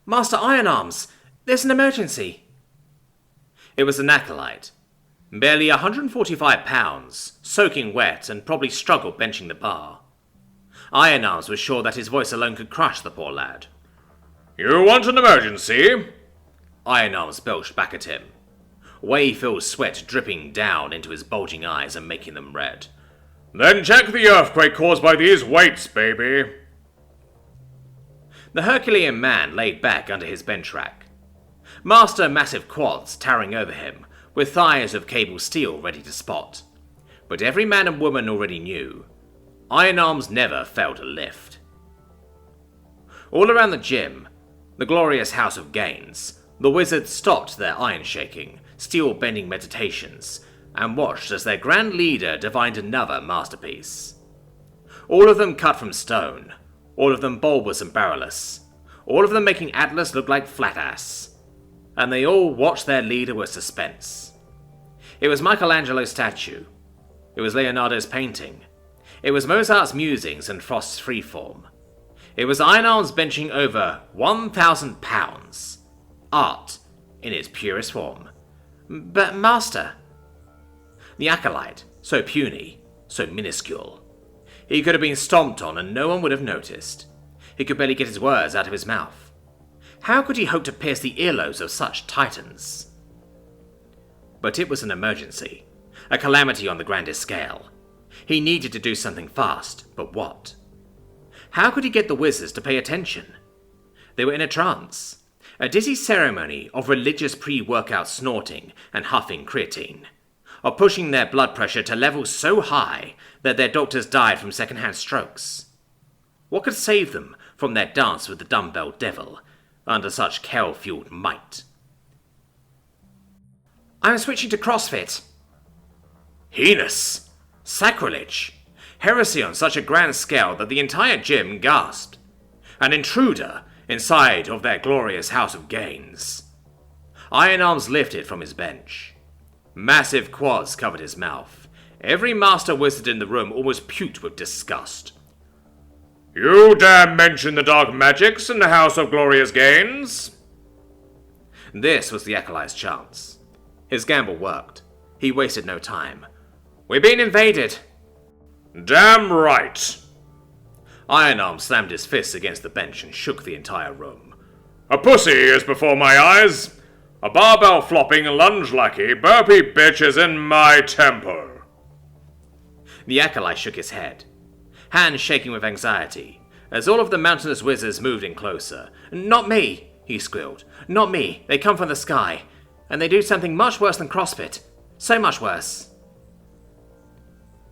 Master Ironarms, there's an emergency. It was an acolyte, barely 145 pounds, soaking wet and probably struggled benching the bar. Ironarms was sure that his voice alone could crush the poor lad. You want an emergency? Ironarms belched back at him, whey-filled sweat dripping down into his bulging eyes and making them red. Then check the earthquake caused by these weights, baby. The Herculean man laid back under his bench rack. Master massive quads towering over him, with thighs of cable steel ready to spot. But every man and woman already knew, Ironarms never failed to lift. All around the gym, the glorious house of gains, the wizards stopped their iron-shaking, steel-bending meditations, and watched as their grand leader divined another masterpiece. All of them cut from stone, all of them bulbous and barrelless, all of them making Atlas look like flat-ass, and they all watched their leader with suspense. It was Michelangelo's statue, it was Leonardo's painting, it was Mozart's musings and Frost's freeform, it was Ironarms benching over 1,000 pounds, art in its purest form. But Master... The acolyte, so puny, so minuscule. He could have been stomped on and no one would have noticed. He could barely get his words out of his mouth. How could he hope to pierce the earlobes of such titans? But it was an emergency, a calamity on the grandest scale. He needed to do something fast, but what? How could he get the wizards to pay attention? They were in a trance, a dizzy ceremony of religious pre-workout snorting and huffing creatine, of pushing their blood pressure to levels so high that their doctors died from second-hand strokes. What could save them from their dance with the dumbbell devil under such Kel-fueled might? I'm switching to CrossFit. Heinous! Sacrilege! Heresy on such a grand scale that the entire gym gasped. An intruder inside of their glorious house of gains. Ironarms lifted from his bench. Massive quads covered his mouth. Every master wizard in the room almost puked with disgust. You dare mention the dark magics in the House of Glorious Gains? This was the acolyte's chance. His gamble worked. He wasted no time. We're being invaded. Damn right. Ironarm slammed his fists against the bench and shook the entire room. A pussy is before my eyes. A barbell flopping lunge lackey burpy bitch is in my tempo. The acolyte shook his head, hands shaking with anxiety, as all of the mountainous wizards moved in closer. Not me, he squealed. Not me. They come from the sky. And they do something much worse than CrossFit. So much worse.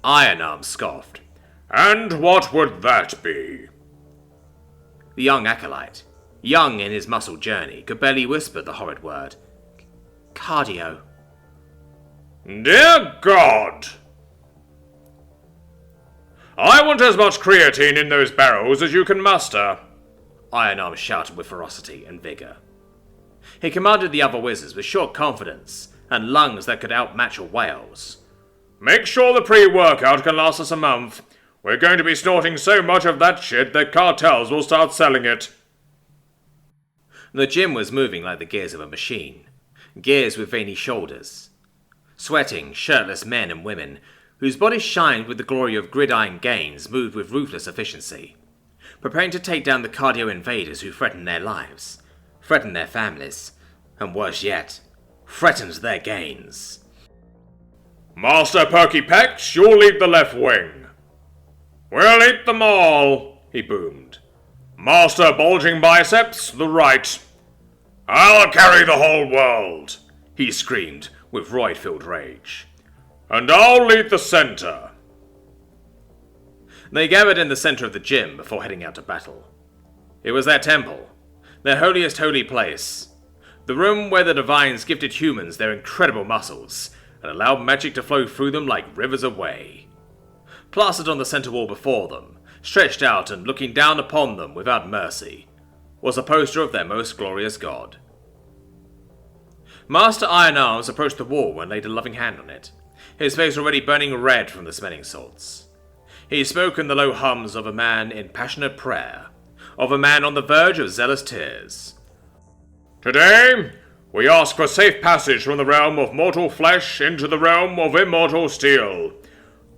Ironarm scoffed. And what would that be? The young acolyte, young in his muscle journey, could barely whisper the horrid word. Cardio. Dear God! I want as much creatine in those barrels as you can muster. Ironarm shouted with ferocity and vigour. He commanded the other wizards with short confidence and lungs that could outmatch a whale's. Make sure the pre-workout can last us a month. We're going to be snorting so much of that shit that cartels will start selling it. The gym was moving like the gears of a machine. Gears with veiny shoulders. Sweating, shirtless men and women, whose bodies shined with the glory of gridiron gains, moved with ruthless efficiency, preparing to take down the cardio invaders who threatened their lives, threatened their families, and worse yet, threatened their gains. Master Perky Pecs, you'll lead the left wing. We'll eat them all, he boomed. Master Bulging Biceps, the right. I'll carry the whole world, he screamed with roid-filled rage. And I'll lead the center. They gathered in the center of the gym before heading out to battle. It was their temple, their holiest holy place, the room where the divines gifted humans their incredible muscles and allowed magic to flow through them like rivers of whey. Plastered on the center wall before them, stretched out and looking down upon them without mercy, was a poster of their most glorious god. Master Ironarms approached the wall and laid a loving hand on it, his face already burning red from the smelling salts. He spoke in the low hums of a man in passionate prayer, of a man on the verge of zealous tears. Today, we ask for safe passage from the realm of mortal flesh into the realm of immortal steel.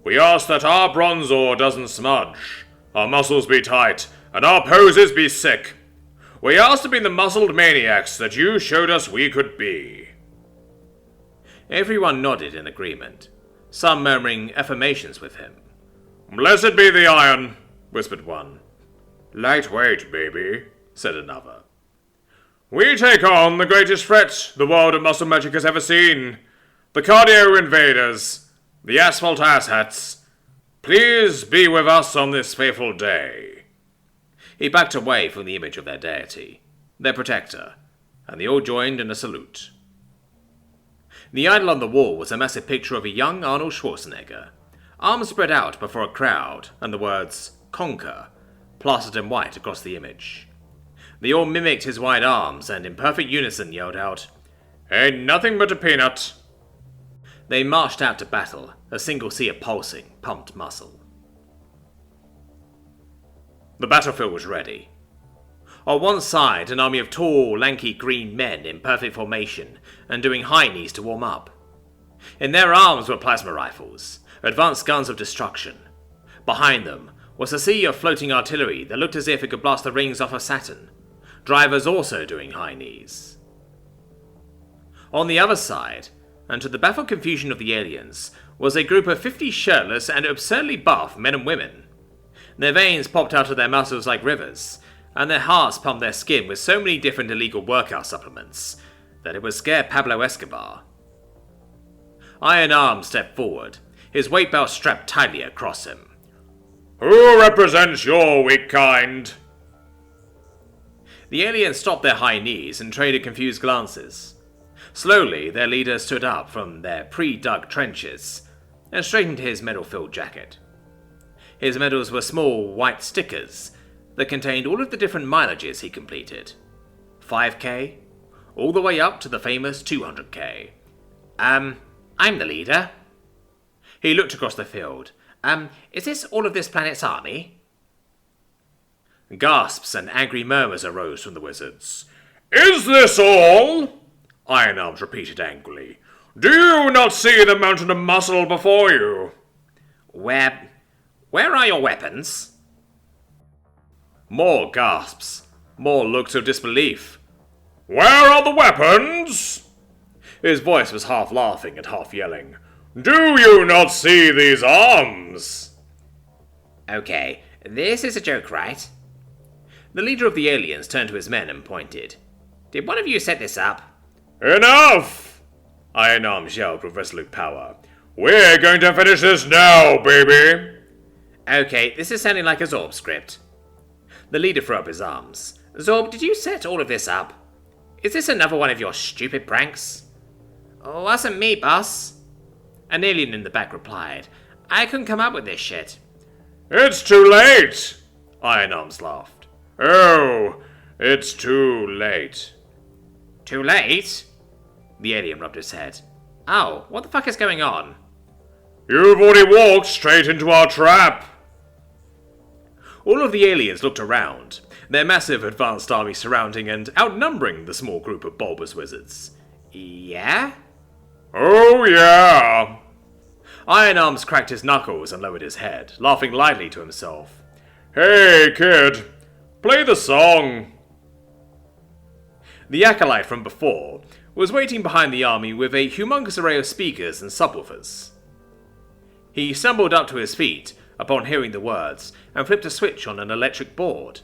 We ask that our bronze ore doesn't smudge, our muscles be tight, and our poses be sick. We ask to be the muscled maniacs that you showed us we could be. Everyone nodded in agreement, some murmuring affirmations with him. Blessed be the iron, whispered one. Lightweight, baby, said another. We take on the greatest threat the world of muscle magic has ever seen. The cardio invaders, the asphalt asshats. Please be with us on this fateful day. He backed away from the image of their deity, their protector, and they all joined in a salute. The idol on the wall was a massive picture of a young Arnold Schwarzenegger, arms spread out before a crowd, and the words, "Conquer," plastered in white across the image. They all mimicked his wide arms and in perfect unison yelled out, "Ain't nothing but a peanut." They marched out to battle, a single sea of pulsing, pumped muscle. The battlefield was ready. On one side, an army of tall, lanky green men in perfect formation and doing high knees to warm up. In their arms were plasma rifles, advanced guns of destruction. Behind them was a sea of floating artillery that looked as if it could blast the rings off of Saturn, drivers also doing high knees. On the other side, and to the baffled confusion of the aliens, was a group of 50 shirtless and absurdly buff men and women. Their veins popped out of their muscles like rivers, and their hearts pumped their skin with so many different illegal workout supplements that it would scare Pablo Escobar. Iron Arm stepped forward, his weight belt strapped tightly across him. Who represents your weak kind? The aliens stopped their high knees and traded confused glances. Slowly, their leader stood up from their pre-dug trenches and straightened his metal-filled jacket. His medals were small white stickers that contained all of the different mileages he completed. 5K, all the way up to the famous 200K. I'm the leader. He looked across the field. Is this all of this planet's army? Gasps and angry murmurs arose from the wizards. Is this all? Iron Arms repeated angrily. Do you not see the mountain of muscle before you? Where are your weapons? More gasps, more looks of disbelief. Where are the weapons? His voice was half laughing and half yelling. Do you not see these arms? Okay, this is a joke, right? The leader of the aliens turned to his men and pointed. Did one of you set this up? Enough! Iron Arms yelled with resolute power. We're going to finish this now, baby! Okay, this is sounding like a Zorb script. The leader threw up his arms. Zorb, did you set all of this up? Is this another one of your stupid pranks? Oh, wasn't me, boss. An alien in the back replied. I couldn't come up with this shit. It's too late! Iron Arms laughed. Oh, it's too late. Too late? The alien rubbed his head. Oh, what the fuck is going on? You've already walked straight into our trap. All of the aliens looked around, their massive advanced army surrounding and outnumbering the small group of bulbous wizards. Yeah? Oh, yeah. Iron Arms cracked his knuckles and lowered his head, laughing lightly to himself. Hey, kid, play the song. The acolyte from before was waiting behind the army with a humongous array of speakers and subwoofers. He stumbled up to his feet upon hearing the words and flipped a switch on an electric board.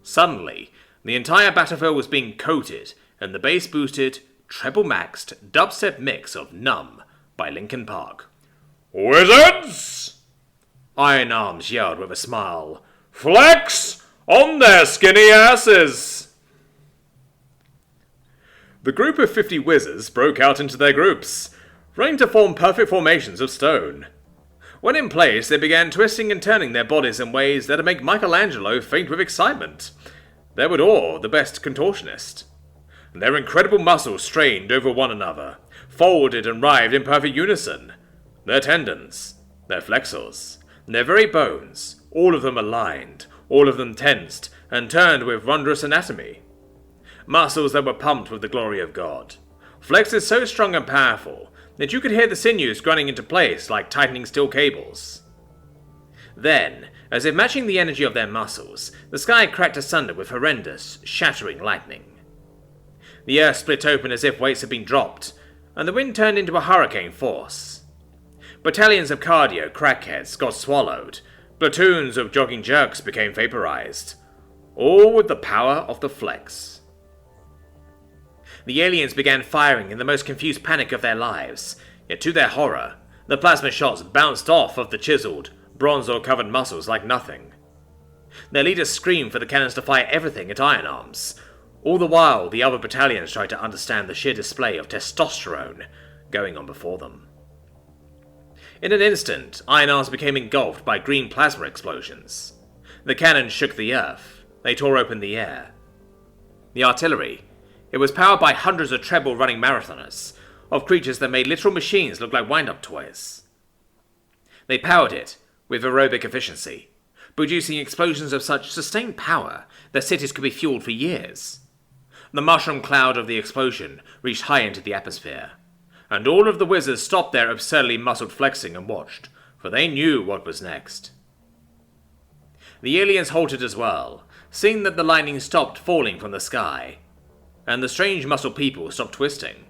Suddenly, the entire battlefield was being coated in the bass-boosted, treble-maxed dubstep mix of Numb by Linkin Park. Wizards! Iron Arms yelled with a smile. Flex on their skinny asses! The group of 50 wizards broke out into their groups, running to form perfect formations of stone. When in place, they began twisting and turning their bodies in ways that'd make Michelangelo faint with excitement. They would awe the best contortionist. Their incredible muscles strained over one another, folded and writhed in perfect unison. Their tendons, their flexors, their very bones, all of them aligned, all of them tensed, and turned with wondrous anatomy. muscles that were pumped with the glory of God. Flexes so strong and powerful that you could hear the sinews grinding into place like tightening steel cables. Then, as if matching the energy of their muscles, the sky cracked asunder with horrendous, shattering lightning. The earth split open as if weights had been dropped, and the wind turned into a hurricane force. Battalions of cardio crackheads got swallowed, platoons of jogging jerks became vaporized, all with the power of the flex. The aliens began firing in the most confused panic of their lives, yet to their horror, the plasma shots bounced off of the chiseled, bronze-or-covered muscles like nothing. Their leaders screamed for the cannons to fire everything at Iron Arms. All the while, the other battalions tried to understand the sheer display of testosterone going on before them. In an instant, Iron Arms became engulfed by green plasma explosions. The cannons shook the earth. They tore open the air. The artillery, it was powered by hundreds of treble-running marathoners, of creatures that made literal machines look like wind-up toys. They powered it with aerobic efficiency, producing explosions of such sustained power that cities could be fueled for years. The mushroom cloud of the explosion reached high into the atmosphere, and all of the wizards stopped their absurdly muscled flexing and watched, for they knew what was next. The aliens halted as well, seeing that the lightning stopped falling from the sky, and the strange muscled people stopped twisting.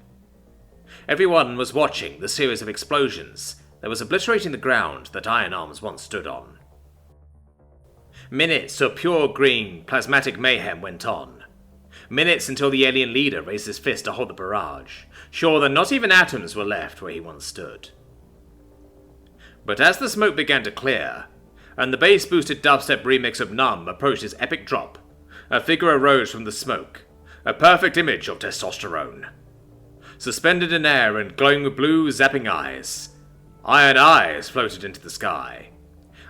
Everyone was watching the series of explosions that was obliterating the ground that Iron Arms once stood on. Minutes of pure green, plasmatic mayhem went on. Minutes until the alien leader raised his fist to hold the barrage, sure that not even atoms were left where he once stood. But as the smoke began to clear, and the bass-boosted dubstep remix of Numb approached its epic drop, a figure arose from the smoke, a perfect image of testosterone. Suspended in air and glowing with blue, zapping eyes, iron eyes floated into the sky.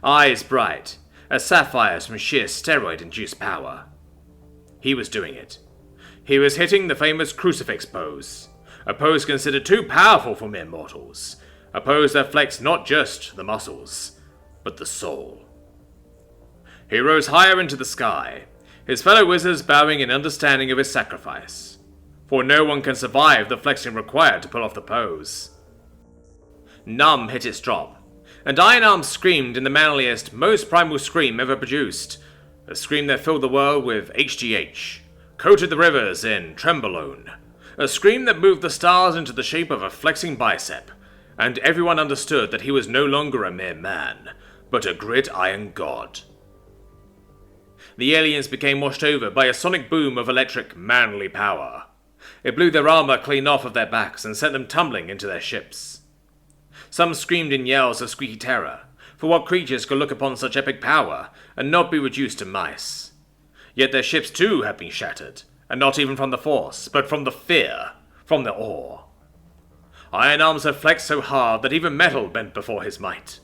Eyes bright, as sapphires from sheer steroid-induced power. He was doing it. He was hitting the famous crucifix pose, a pose considered too powerful for mere mortals, a pose that flexed not just the muscles, but the soul. He rose higher into the sky, his fellow wizards bowing in understanding of his sacrifice, for no one can survive the flexing required to pull off the pose. Numb hit its drop, and Iron Arms screamed in the manliest, most primal scream ever produced, a scream that filled the world with HGH, coated the rivers in trembolone, a scream that moved the stars into the shape of a flexing bicep, and everyone understood that he was no longer a mere man, but a gridiron god. The aliens became washed over by a sonic boom of electric, manly power. It blew their armor clean off of their backs and sent them tumbling into their ships. Some screamed in yells of squeaky terror, for what creatures could look upon such epic power and not be reduced to mice? Yet their ships too had been shattered, and not even from the force, but from the fear, from the awe. Iron Arms had flexed so hard that even metal bent before his might.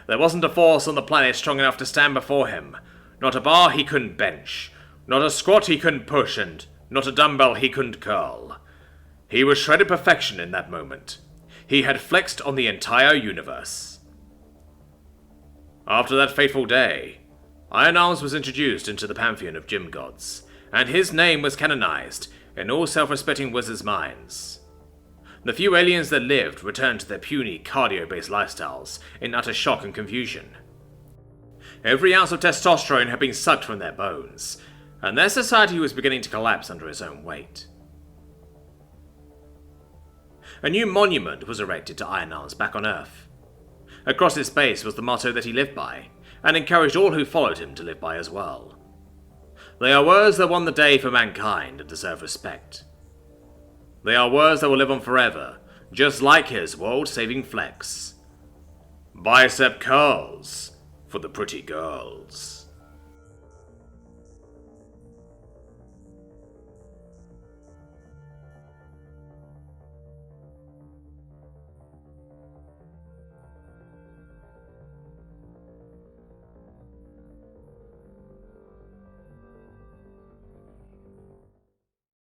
There wasn't a force on the planet strong enough to stand before him, not a bar he couldn't bench, not a squat he couldn't push, and not a dumbbell he couldn't curl. He was shredded perfection in that moment. He had flexed on the entire universe. After that fateful day, Iron Arms was introduced into the pantheon of gym gods, and his name was canonized in all self-respecting wizards' minds. The few aliens that lived returned to their puny, cardio-based lifestyles in utter shock and confusion. Every ounce of testosterone had been sucked from their bones, and their society was beginning to collapse under its own weight. A new monument was erected to Iron Arms back on Earth. Across its base was the motto that he lived by, and encouraged all who followed him to live by as well. They are words that won the day for mankind and deserve respect. They are words that will live on forever, just like his world-saving flex. Bicep curls for the pretty girls.